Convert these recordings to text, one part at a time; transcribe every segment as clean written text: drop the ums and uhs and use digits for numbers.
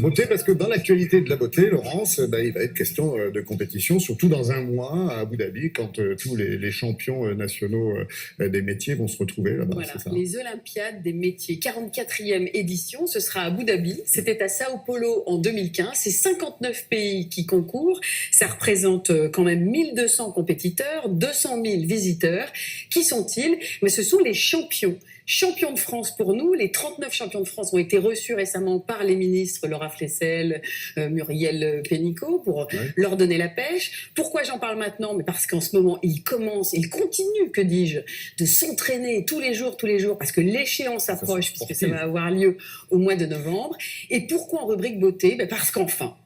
Beauté, parce que dans l'actualité de la beauté, Laurence, il va être question de compétition, surtout dans un mois à Abu Dhabi, quand tous les champions nationaux des métiers vont se retrouver là-bas. Voilà, c'est ça. les Olympiades des métiers, 44e édition, ce sera à Abu Dhabi. C'était à Sao Paulo en 2015. C'est 59 pays qui concourent. Ça représente quand même 1200 compétiteurs, 200 000 visiteurs. Qui sont-ils? Mais ce sont les champions. Champions de France pour nous, les 39 champions de France ont été reçus récemment par les ministres Laura Flessel, Muriel Pénicaud pour leur donner la pêche. Pourquoi j'en parle maintenant? Mais parce qu'en ce moment, ils continuent, que dis-je, de s'entraîner tous les jours, parce que l'échéance approche, puisque ça va avoir lieu au mois de novembre. Et pourquoi en rubrique beauté? Parce qu'enfin,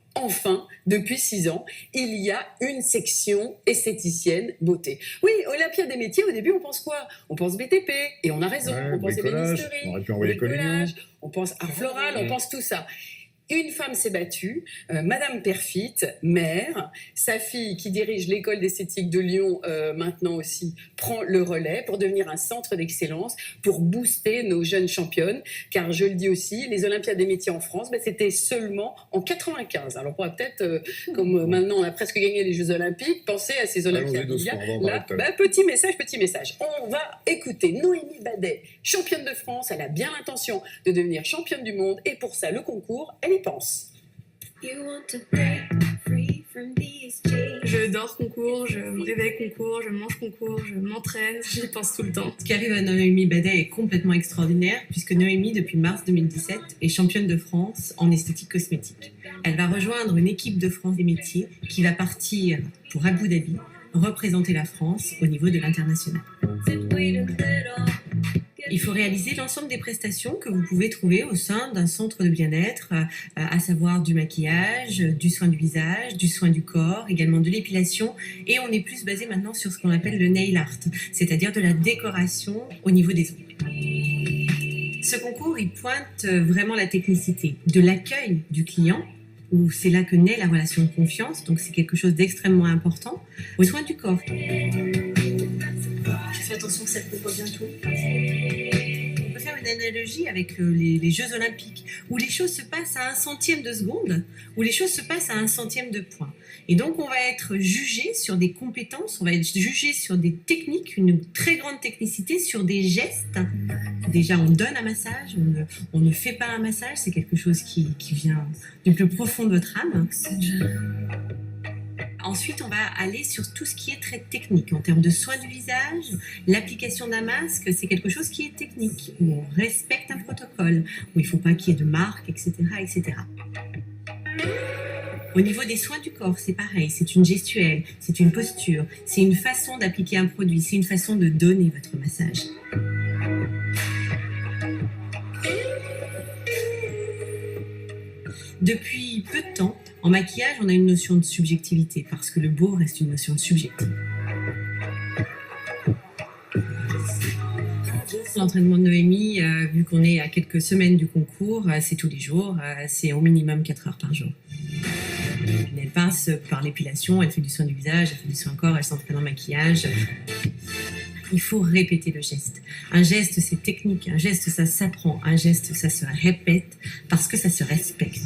depuis 6 ans, il y a une section esthéticienne beauté. Oui, Olympiade des métiers, au début, on pense quoi? On pense BTP, et on a raison. On pense ébénisterie, bricolage, on pense art floral, on pense tout ça. Une femme s'est battue, Madame Perfit, mère. Sa fille, qui dirige l'école d'esthétique de Lyon, maintenant aussi, prend le relais pour devenir un centre d'excellence, pour booster nos jeunes championnes. Car je le dis aussi, les Olympiades des métiers en France, c'était seulement en 95. Alors on pourrait peut-être, comme maintenant on a presque gagné les Jeux Olympiques, penser à ces Olympiades. Là, petit message. On va écouter Noémie Badet, championne de France. Elle a bien l'intention de devenir championne du monde. Et pour ça, le concours, elle y pense. Je dors concours, je me réveille concours, je mange concours, je m'entraîne, j'y pense tout le temps. Ce qui arrive à Noémie Badet est complètement extraordinaire puisque Noémie, depuis mars 2017, est championne de France en esthétique cosmétique. Elle va rejoindre une équipe de France des métiers qui va partir pour Abu Dhabi représenter la France au niveau de l'international. Il faut réaliser l'ensemble des prestations que vous pouvez trouver au sein d'un centre de bien-être, à savoir du maquillage, du soin du visage, du soin du corps, également de l'épilation. Et on est plus basé maintenant sur ce qu'on appelle le nail art, c'est-à-dire de la décoration au niveau des ongles. Ce concours, il pointe vraiment la technicité de l'accueil du client, où c'est là que naît la relation de confiance, donc c'est quelque chose d'extrêmement important, aux soins du corps. Fais attention que ça ne coupe pas bien tout. On peut faire une analogie avec les Jeux Olympiques, où les choses se passent à 1/100 de seconde, où les choses se passent à 1/100 de point. Et donc on va être jugé sur des compétences, on va être jugé sur des techniques, une très grande technicité, sur des gestes. Déjà on donne un massage, on ne fait pas un massage, c'est quelque chose qui vient du plus profond de votre âme. Ensuite, on va aller sur tout ce qui est très technique en termes de soins du visage, l'application d'un masque, c'est quelque chose qui est technique, où on respecte un protocole, où il ne faut pas qu'il y ait de marque, etc., etc. Au niveau des soins du corps, c'est pareil, c'est une gestuelle, c'est une posture, c'est une façon d'appliquer un produit, c'est une façon de donner votre massage. Depuis peu de temps, en maquillage, on a une notion de subjectivité, parce que le beau reste une notion de subjective. L'entraînement de Noémie, vu qu'on est à quelques semaines du concours, c'est tous les jours, c'est au minimum 4 heures par jour. Elle passe par l'épilation, elle fait du soin du visage, elle fait du soin corps, elle s'entraîne en maquillage. Il faut répéter le geste. Un geste, c'est technique. Un geste, ça s'apprend. Un geste, ça se répète parce que ça se respecte.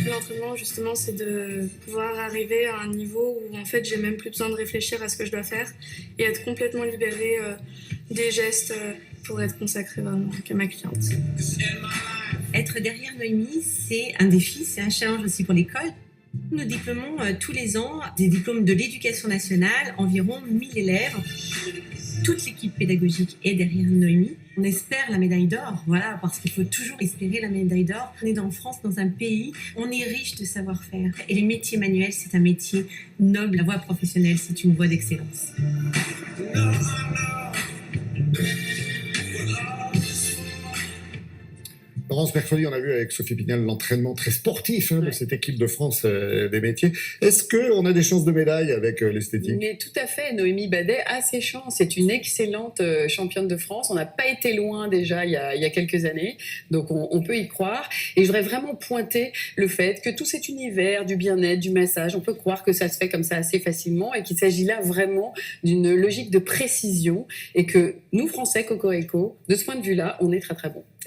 L'entraînement, justement, c'est de pouvoir arriver à un niveau où, en fait, j'ai même plus besoin de réfléchir à ce que je dois faire et être complètement libérée des gestes pour être consacrée vraiment à ma cliente. Être derrière Noémie, c'est un défi, c'est un challenge aussi pour l'école. Nous diplômons tous les ans des diplômes de l'éducation nationale, environ 1000 élèves. Toute l'équipe pédagogique est derrière Noémie. On espère la médaille d'or, voilà, parce qu'il faut toujours espérer la médaille d'or. On est en France, dans un pays, on est riche de savoir-faire. Et les métiers manuels, c'est un métier noble. La voie professionnelle, c'est une voie d'excellence. Laurence, mercredi, on a vu avec Sophie Pignal l'entraînement très sportif de cette équipe de France des métiers. Est-ce qu'on a des chances de médaille avec l'esthétique? Mais tout à fait, Noémie Badet a ses chances. C'est une excellente championne de France. On n'a pas été loin déjà il y a quelques années, donc on peut y croire. Et je voudrais vraiment pointer le fait que tout cet univers du bien-être, du massage, on peut croire que ça se fait comme ça assez facilement et qu'il s'agit là vraiment d'une logique de précision et que nous, Français, Cocorico, de ce point de vue-là, on est très très bons.